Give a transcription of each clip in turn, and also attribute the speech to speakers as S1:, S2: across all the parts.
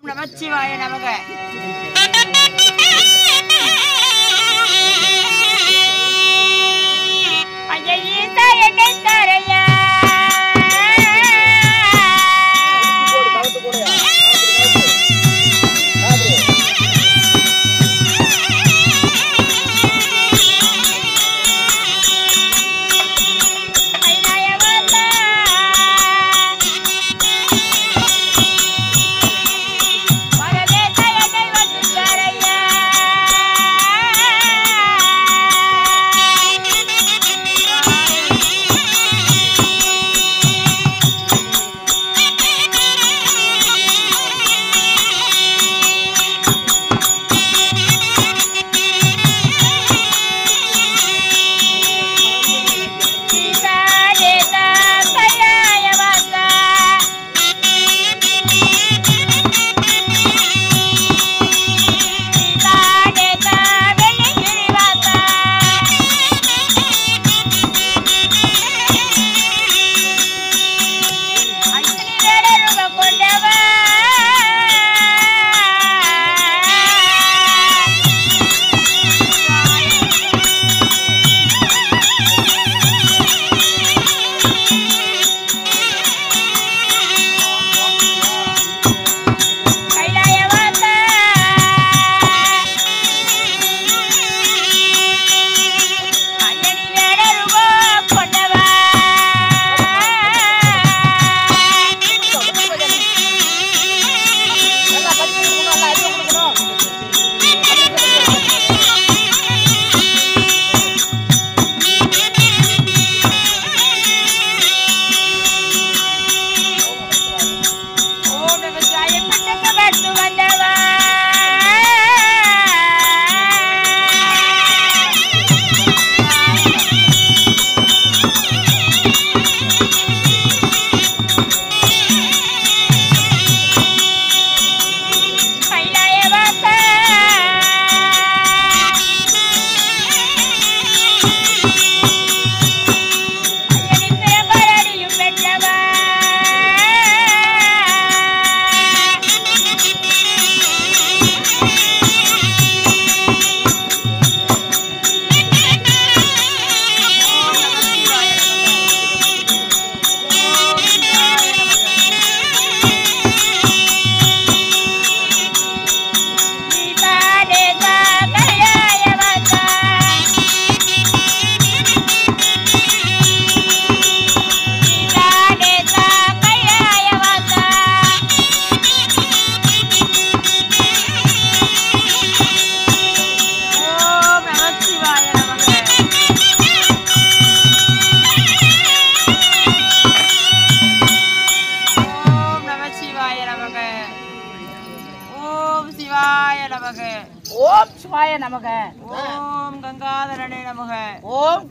S1: நமச்சிவாய நமக. ஐயா என்னை தரையா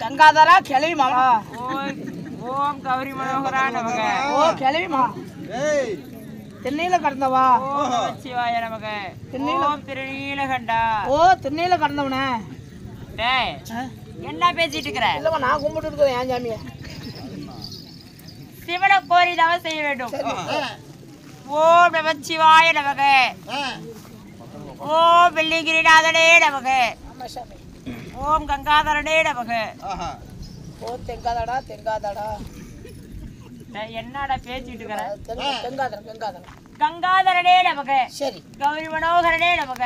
S2: गंगाधरा खेलवी मामा
S1: ओम गौरी मनोहरा नमः
S2: ओ खेलवी मामा तिन्नील கடந்தவா
S1: ஓம் நமச்சிவாய நமக ஓம் திருநீலகண்டா
S2: ஓ திருநீல கடந்தவனே
S1: டேய் என்ன பேசிட்டு இருக்கற
S2: இல்ல நான் கும்பிட்டு இருக்கேன் ஏன் சாமியே
S1: சிவனை கோரி தவ செய்ய வேண்டும் ஓம் நமச்சிவாய நமக ஓம் வெள்ளிகிரிநாதனே நமக ஓம் கங்காதரனே நமக
S2: ஓ தெங்காதடா தெங்காதடா
S1: என்னடா பேசிட்டு இருக்கற
S2: தெங்காதர
S1: கங்காதரனே நமக
S2: சரி
S1: கௌரி மனோகரனே நமக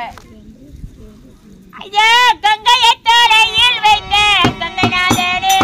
S1: ஐயா கங்கையை தரையில் வைத்த கங்கைநாதனே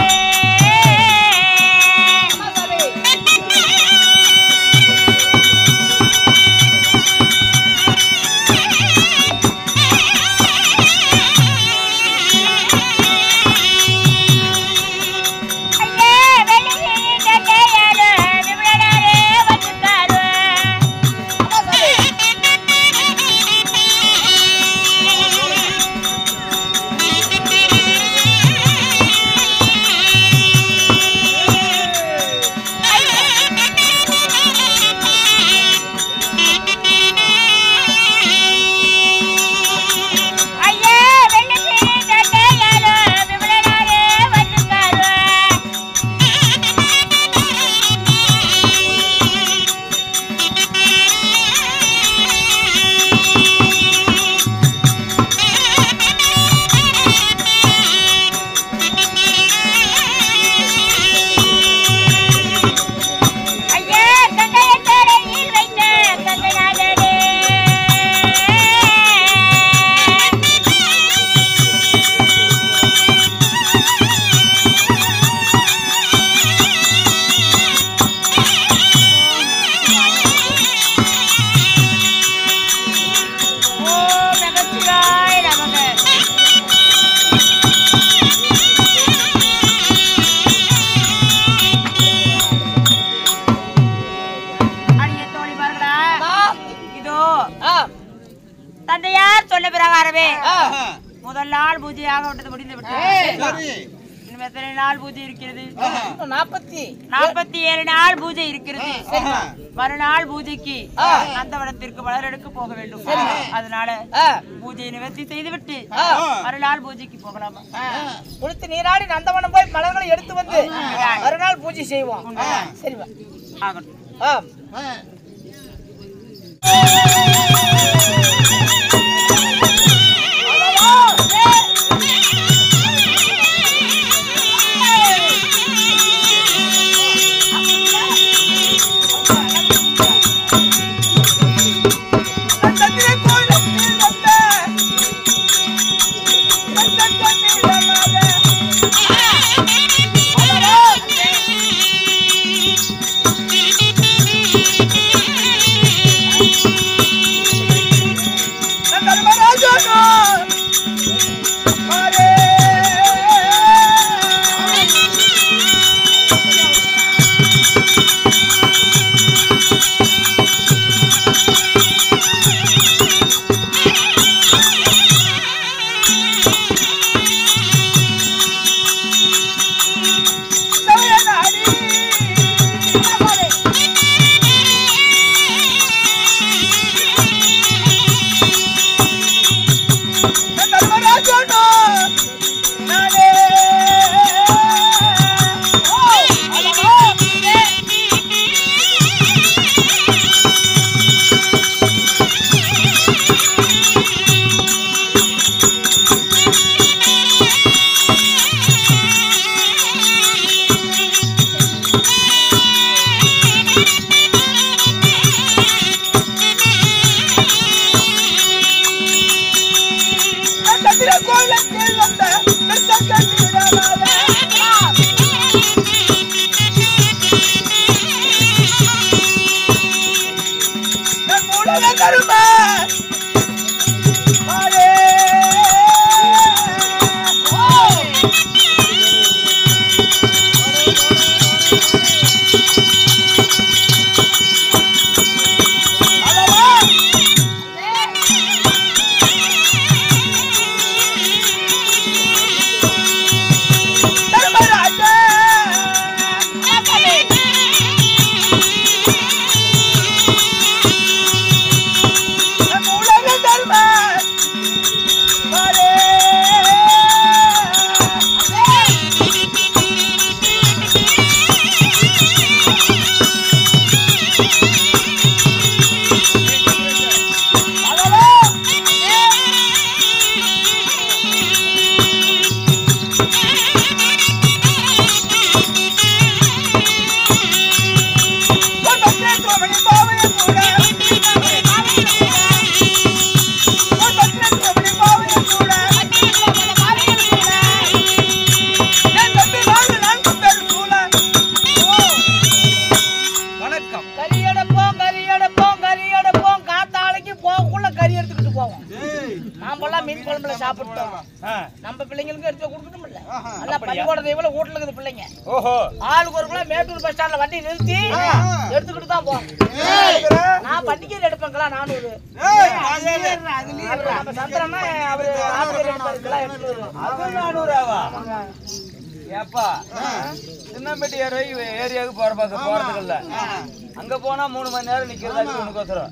S1: தந்தையார் சொன்ன பிரகாரமே முதல் நாள் பூஜையாக விட்டது முடிந்து விட்டது. இன்னும் எத்தனை நாள் பூஜை இருக்கிறது? 47 நாள் பூஜை இருக்கிறது. மறுநாள் பூஜைக்கு நந்தவனத்திற்கு மலரெடுக்க போக வேண்டும். அதனால பூஜையை நிவர்த்தி செய்துவிட்டு மறுநாள் பூஜைக்கு போகலாமா?
S2: குளித்து நீராடி நந்தவனம் போய் மலர்களை எடுத்து வந்து மறுநாள் பூஜை செய்வோம். சரிவா ஆகட்டும். நம்ம பிள்ளைங்களுக்கு எடுத்து கொடுக்கணும் இல்ல நல்லா பள்ளிக்கூடத்தை இவ்வளவு வீட்டுல இருக்குது பிள்ளைங்க. ஆளுக்கு ஒரு கிலோ மேட்டூர் பஸ் ஸ்டாண்ட்ல வண்டி நிறுத்தி எடுத்துக்கிட்டு தான் போவோம். நான் பண்டிகை எடுப்பேங்களா 400. நம்ம சந்திரனா அவரு 400
S3: ஏப்பா சின்னம்பட்டி ஏரியாவுக்கு போறதுக்கு இல்ல, அங்க போனா 3 மணி நேரம் நிக்கிறதா உனக்கோசரம்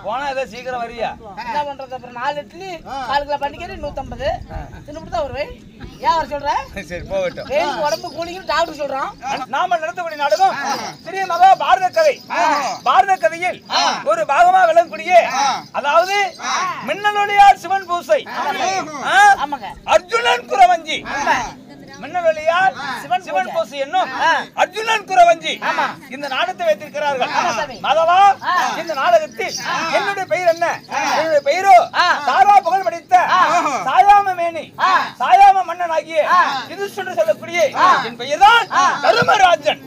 S3: போனா ஏதோ சீக்கிரம் வரியா?
S2: என்ன பண்றது? அப்புறம் 4 இட்லி 4 கிலோ பண்டிகை 150 தின்னுட்டு தான் வருவேன். ஏன் வர சொல்ற?
S3: சரி போகட்டும்.
S2: வெயில் உடம்பு கூலிங்க டாக்டர் சொல்றான்.
S3: நாம நடத்தக்கூடிய நாடகம் சிறிய மகா பாரத கதை. பாரத கதையில் ஒரு பாகமா விளங்கக்கூடிய, அதாவது மின்னலொளியார் சிவன் பூசை, அர்ஜுனன் குறவஞ்சி, மின்னலொளியார் சிவன் பூசை என்னும் அர்ஜுனன் குறவஞ்சி இந்த நாடகத்தை வைத்திருக்கிறார்கள். மாதவா, இந்த நாடகத்தில் என்னுடைய பெயர் என்ன? என்னுடைய பெயரோ தாரா புகழ் படித்த சாயாம மேனி சாயாம மன்னன் ஆகிய இது சொல்லி சொல்லக்கூடிய என் பெயர் தான் தர்மராஜன்.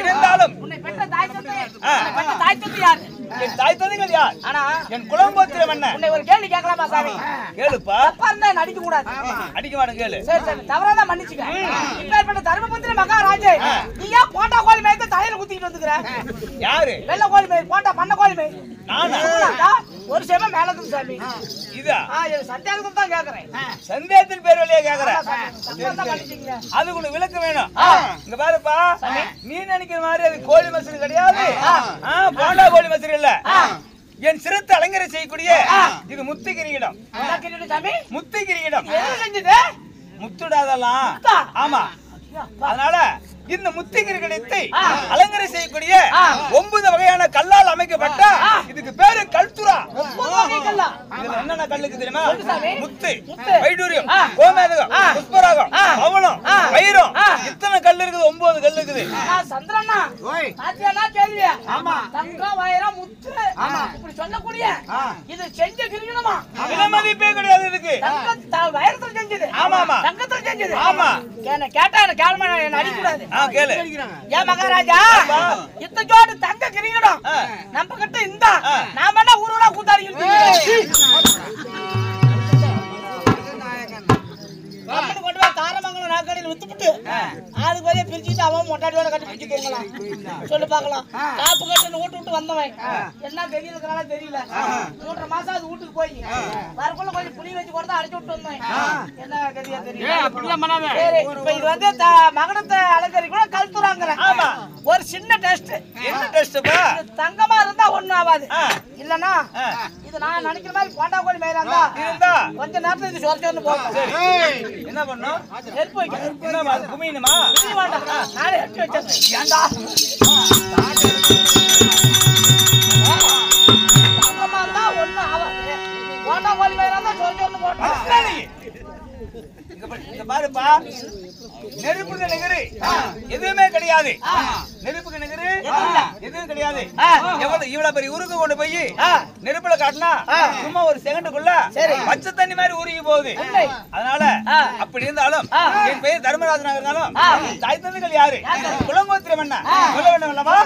S3: இருந்தாலும் தாய் தந்தைகள் யார்?
S2: ஆனா
S3: என் குலங்கோத்திரம் என்ன?
S2: உன்னை ஒரு கேள்வி கேட்கலாமா சாமி?
S3: கேளுப்பா.
S2: தப்பா இருந்தா என்ன அடிக்க கூடாது.
S3: அடிக்க மாட்டேன் கேளு.
S2: சரி சரி தவறாத மன்னிச்சுக்க. இப்பேற்பட்ட தர்மபுத்திர மகாராஜே நீ ஏன் போட்டா கோழி மேய்த்து தலையில குத்திக்கிட்டு வந்துக்கிற?
S3: யாரு?
S2: வெள்ளை கோழி மேய் போட்டா பண்ண கோழி மேய்.
S3: நானா?
S2: ஒரு சேம மேல இருக்கு சாமி.
S3: இதா?
S2: சத்தியாகத்தை தான் கேக்குறேன்.
S3: சந்தேகத்தின் பேர் வழியா கேக்குறேன்.
S2: தப்பா மன்னிச்சுங்க.
S3: அதுக்கு உனக்கு விளக்கம் வேணும். இங்க பாருப்பா, நீ நினைக்கிற மாதிரி அது கோழி மசூரி கிடையாது. போண்டா கோழி மசூரி இல்ல. என் சிரத்தை அலங்கரை செய்யக்கூடிய இது முத்து கிரீடம்.
S2: சாமி
S3: முத்து கிரீடம்
S2: எது செஞ்சது?
S3: முத்துடாதெல்லாம். ஆமா, அதனால இந்த முத்து கிரீடத்தை அலங்கரை செய்யக்கூடிய 9 வகையான கல்லால் அமைக்கப்பட்ட இதுக்கு பேரு கல்துரா. இதுல என்னென்ன கல்லுக்கு தெரியுமா? முத்து, வைடூரியம், கோமேதகம், புஷ்பராகம், பவனம், வைரம், இத்தனை கல் இருக்குது. 9 கல் இருக்குது.
S2: சந்திரனா பாத்தியானா கேள்வியா? ஆமா தங்கம் வைரம் முத்து இப்படி சொல்லக்கூடிய இது செஞ்ச கிரீடமா?
S3: விலை மதிப்பே கிடையாது இதுக்கு.
S2: தங்கம் வைரத்துல செஞ்சது.
S3: ஆமா ஆமா.
S2: தங்கத்துல செஞ்சது.
S3: ஆமா.
S2: கேட்டா என்ன கேள்வி என்ன அடிக்க கூடாது.
S3: கேளு.
S2: ஏன் மகாராஜா இத்தோடு தங்க கிரீடம் நம்ம கிட்ட இருந்தா நாம என்ன ஊருலா கூத்தாடிக்கிட்டு கொண்டு போய் தாரமங்கலம் நாற்காலியில் வித்துட்டு ஆளுக்கு வரைய பிரிச்சுட்டு அவன் மொட்டாடியோட கட்டி பிடிச்சு தூங்கலாம். சொல்லு பாக்கலாம். காப்பு கட்டு வீட்டு விட்டு வந்தவன் என்ன தெரியலனால தெரியல 3.5 மாசம் அது வீட்டுக்கு போய் வரக்குள்ள கொஞ்சம் புளி வச்சு கூட அடிச்சு விட்டு வந்தேன். என்ன கதியா தெரியல. சரி இப்ப இது வந்து மகனத்தை அலங்கரிக்கணும் கல்துறாங்கிற ஒரு சின்ன டெஸ்ட்.
S3: என்ன டெஸ்ட்பா?
S2: தங்கமா இருந்தா ஒண்ணும் ஆகாது. இல்லனா இது நான் நினைக்கிற மாதிரி போண்டா கோழி மேலாந்தா
S3: இருந்தா
S2: கொஞ்ச நேரத்துல இது சொர்ச்சோன்னு போகும்.
S3: என்ன பண்ணும்?
S2: நெருப்பு வைக்கணும்.
S3: என்ன குமியணுமா?
S2: நானே எடுத்து வச்சேன். ஏண்டா தங்கமா இருந்தா ஒண்ணும் ஆகாது. போண்டா கோழி மேலாந்தா சொர்ச்சோன்னு போட்டோம்.
S3: இங்க பாருப்பா, நெருப்புக்கு நிகரு எதுவுமே கிடையாது. நெருப்புக்கு நிகரு எதுவும் கிடையாது. இவ்வளவு பெரிய உருகு கொண்டு போய் நெருப்புல காட்டினா சும்மா ஒரு செகண்டுக்குள்ள பச்சை தண்ணி மாதிரி உருகி போகுது. அதனால அப்படி இருந்தாலும் என் பெயர் தர்மராஜனாக இருந்தாலும் தாய் தந்தைகள் யாரு? குலங்கோத்திரம் என்ன சொல்ல வேண்டும் அல்லவா?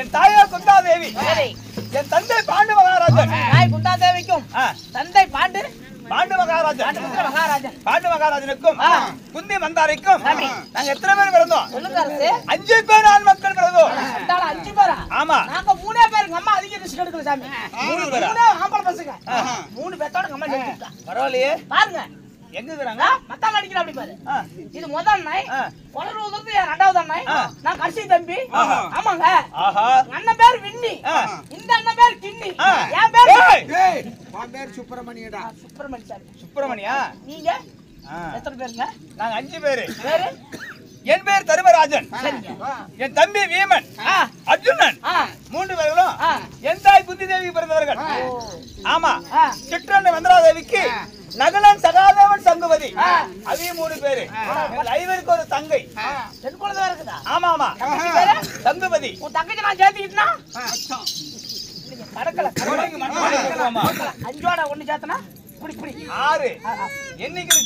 S3: என் தாயா குந்தா தேவி, என் தந்தை பாண்டு மகாராஜன்.
S2: தாய் குந்தா தேவிக்கும் தந்தை பாண்டு
S3: மகாராஜன்
S2: மகாராஜன்
S3: பாண்டு மகாராஜனுக்கும் குந்தி மந்தாரைக்கும் நாங்க எத்தனை பேர் பிறந்தோம்?
S2: சொல்லுங்க அரசு.
S3: 5 பேர் ஆண் மக்கள் பிறந்தோம்.
S2: 5 பேரா?
S3: ஆமா.
S2: நாங்க 3 பேருக்கு அம்மா அதிக ரிஸ்க் எடுக்கல சாமி.
S3: 3 பேரா?
S2: 3 ஆம்பளை பசங்க. 3 பேத்தோட அம்மா நிறுத்திட்டா.
S3: பரவாயில்லையே.
S2: பாருங்க.
S3: எங்க இருக்கறாங்க?
S2: மத்தால அடிக்கிற அப்படி பாரு. இது முதல் அண்ணன். கொலரூதுறது இரண்டாவது அண்ணன். நான் கடைசி தம்பி. ஆமாங்க. ஆஹா. அண்ணன் பேர் விண்ணி. இந்த அண்ணன் பேர் கிண்ணி. என் பேர்
S3: ஏய்.
S4: உன் பேர் சுப்பிரமணியடா.
S2: சுப்பிரமணி சாமி.
S3: சுப்பிரமணியா?
S2: நீங்க எத்தனை பேருங்க?
S3: நாங்க 5 பேரு.
S2: பேரு?
S3: என் பேர் தர்மராஜன். என் தம்பி வீமன், அர்ஜுனன். 3 பேர்களும் என் தாய் குந்தி தேவிக்கு பிறந்தவர்கள். ஆமா. சிற்றன்னை மந்திராதேவிக்கு நகலன் சகாதேவன் சங்குவதி. அதே 3 பேரு. ஐவருக்கு ஒரு தங்கை.
S2: ரெண்டு குழந்தை இருக்குதா?
S3: ஆமா ஆமா. சங்குவதி.
S2: உன் தங்கச்சி நான் சேர்த்துக்கிட்டா கடக்கல. 5ஓட 1 சேர்த்தனா இப்படி இப்படி
S3: 6 என்னைக்கு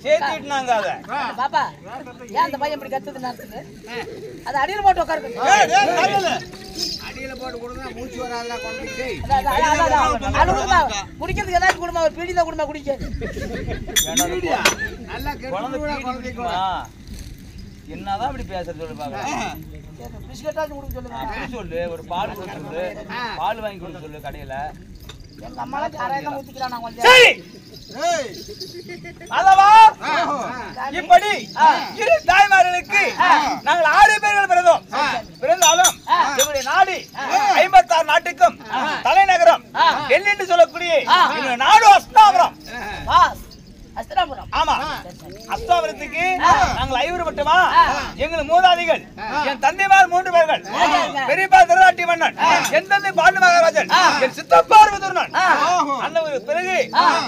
S3: சேர்த்துட்டாங்க. அத
S2: பாப்பா ஏன் அந்த பையன் இப்படி கத்துது நேரத்துக்கு? அது அடியில போட்டு உட்காருங்க.
S4: அடியில போட்டு கொடுத்தா மூச்சு வராதுடா குழந்தைக்கு.
S2: குடிக்கிறதுக்கு ஏதாச்சும் குடும்பம் ஒரு பீடி தான் குடும்பம் குடிக்க
S4: நல்லா குழந்தைக்கு
S3: என்னதான் இப்படி பேசுறது சொல்லு பாக்க.
S2: பிஸ்கெட்டாச்சும் கொடுக்க சொல்லுங்க.
S3: அப்படி சொல்லு. ஒரு பால் கொடுக்க சொல்லு. பால் வாங்கி கொடுக்க சொல்லு கடையில.
S2: எங்க அம்மாலாம் சாராயம் ஊத்திக்கிறான் நான் கொஞ்சம்.
S3: சரி. அதவா இப்படி இரு தாய்மார்களுக்கு நாங்கள் 6 பேர்கள் பிறந்தோம். பிறந்தாலும் எங்களுடைய நாடு 56 நாட்டுக்கும் தலைநகரம் டெல்லி என்று சொல்லக்கூடிய எங்களுடைய நாடு அஸ்தாபுரம்.
S2: அஸ்திராபுரம்.
S3: ஆமா. அஸ்தாபுரத்துக்கு நாங்கள் 5 மட்டுமா? எங்கள் மூதாதிகள் என் தந்தைமார் 3 பேர்கள். பெரியப்பா திருநாட்டி மன்னன், என் தந்தை பாண்டு மகாராஜன், என் சித்தப்பா விதுரன். அண்ணன் பிறகு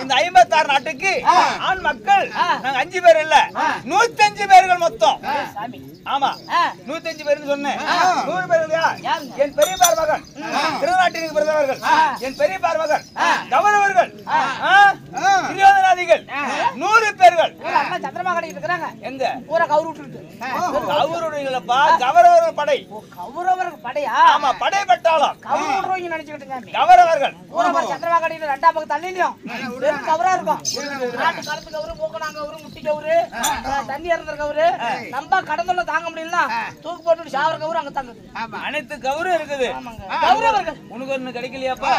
S3: இந்த 56 நாட்டுக்கு ஆண் மக்கள் நாங்க 5 பேர் இல்ல 105 பேர்கள் மொத்தம். ஆமா 105 பேர் சொன்னேன். 100 பேர் இல்லையா? என் பெரியப்பார் மகன் திருநாட்டிற்கு பிறந்தவர்கள், என் பெரியப்பார் மகன் கௌரவர்கள், துரியோதனாதிகள் 100 பேர்கள்.
S2: சந்திரமா கடையில் இருக்கிறாங்க.
S3: எங்க
S2: ஊரை கவுரு விட்டுருக்கு.
S3: கௌரவர்களப்பா கௌரவர்கள் படை.
S2: கௌரவர்கள் படையா?
S3: ஆமா படை பட்டாளம்.
S2: கவுரு விட்டுருவீங்க நினைச்சுக்கிட்டுங்க.
S3: கௌரவர்கள்
S2: ஊரை சந்திரமா கடையில் 2ஆம் பக்கம் தள்ளிலையும் வெறும் கவரா இருக்கும். நாட்டு காலத்து கவுரு, மூக்கணாங்க கவுரு, முட்டி கவுரு, தண்ணி இறந்துற கவுரு. நம்ம கடந்துள்ள தாங்க முடியலன்னா தூக்கு போட்டு சாவர கவுரு அங்க தங்குது.
S3: அனைத்து கௌரவம் இருக்குது.
S2: கௌரவர்கள்
S3: உனக்கு ஒண்ணு கிடைக்கலையாப்பா?